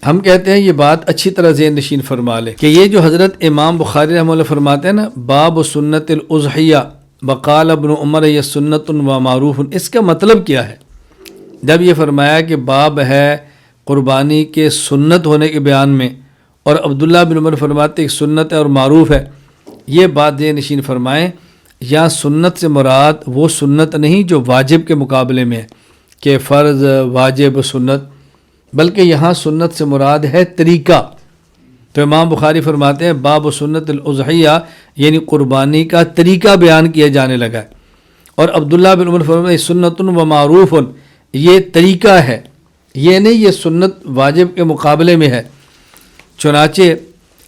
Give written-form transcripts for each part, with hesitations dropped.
ہم کہتے ہیں یہ بات اچھی طرح ذہن نشین فرما لے کہ یہ جو حضرت امام بخاری رحمہ اللہ فرماتے ہیں نا، باب سنت الاضحیہ وقال ابن عمر یہ سنت و معروف، اس کا مطلب کیا ہے؟ جب یہ فرمایا کہ باب ہے قربانی کے سنت ہونے کے بیان میں، اور عبداللہ بن عمر فرماتے ہیں سنت ہے اور معروف ہے، یہ بات ذہن نشین فرمائیں، یا سنت سے مراد وہ سنت نہیں جو واجب کے مقابلے میں ہے کہ فرض واجب سنت، بلکہ یہاں سنت سے مراد ہے طریقہ۔ تو امام بخاری فرماتے ہیں باب سنت الاضحیہ یعنی قربانی کا طریقہ بیان کیا جانے لگا ہے، اور عبداللہ بن عمر فرماتے ہیں سنت و معروف، یہ طریقہ ہے، یہ نہیں یہ سنت واجب کے مقابلے میں ہے۔ چنانچہ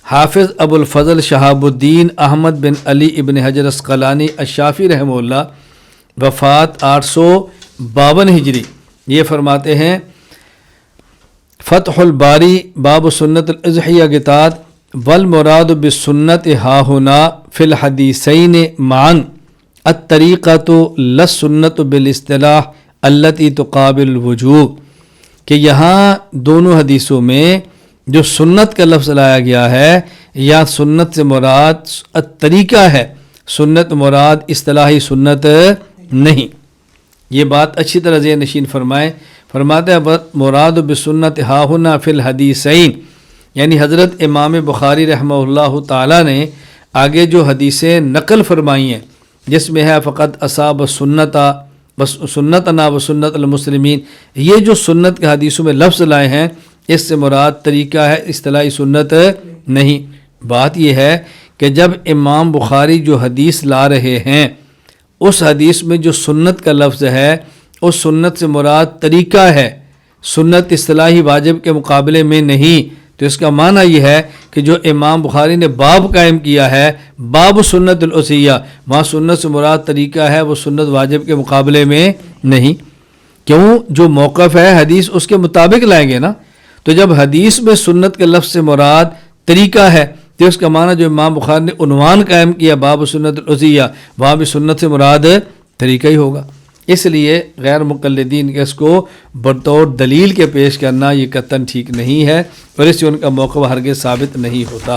حافظ ابو الفضل شہاب الدین احمد بن علی ابن حجر عسقلانی الشافعی رحمہ اللہ وفات 852 ہجری، یہ فرماتے ہیں فتح الباری باب سنت الاضحیہ گتاد والمراد بالسنت ہا ہنا فی الحدیثین معا الطریقۃ للسنت بالاصطلاح التی تقابل الوجوب، کہ یہاں دونوں حدیثوں میں جو سنت کا لفظ لایا گیا ہے، یا سنت سے مراد طریقہ ہے، سنت مراد اصطلاحی سنت نہیں۔ یہ بات اچھی طرح ذہن نشین فرمائیں۔ فرماتے ہیں مراد بسنت ہا ہنا فی الحدیثین، یعنی حضرت امام بخاری رحمہ اللہ تعالیٰ نے آگے جو حدیثیں نقل فرمائی ہیں، جس میں ہے فقط اصاب سنتا بس سنتنا و سنت المسلمین، یہ جو سنت کے حدیثوں میں لفظ لائے ہیں، اس سے مراد طریقہ ہے، اصطلاحی سنت نہیں۔ بات یہ ہے کہ جب امام بخاری جو حدیث لا رہے ہیں، اس حدیث میں جو سنت کا لفظ ہے، اس سنت سے مراد طریقہ ہے، سنت اصطلاحی واجب کے مقابلے میں نہیں۔ تو اس کا معنی یہ ہے کہ جو امام بخاری نے باب قائم کیا ہے باب سنت الاضحیہ، وہاں سنت سے مراد طریقہ ہے، وہ سنت واجب کے مقابلے میں نہیں۔ کیوں؟ جو موقف ہے حدیث اس کے مطابق لائیں گے نا۔ تو جب حدیث میں سنت کے لفظ سے مراد طریقہ ہے، تو اس کا معنی جو امام بخاری نے عنوان قائم کیا باب سنت الاضحیہ، وہاں بھی سنت سے مراد طریقہ ہی ہوگا۔ اس لیے غیر مقلدین کے اس کو بطور دلیل کے پیش کرنا یہ قطعاً ٹھیک نہیں ہے، اور اس سے ان کا موقف ہرگز ثابت نہیں ہوتا۔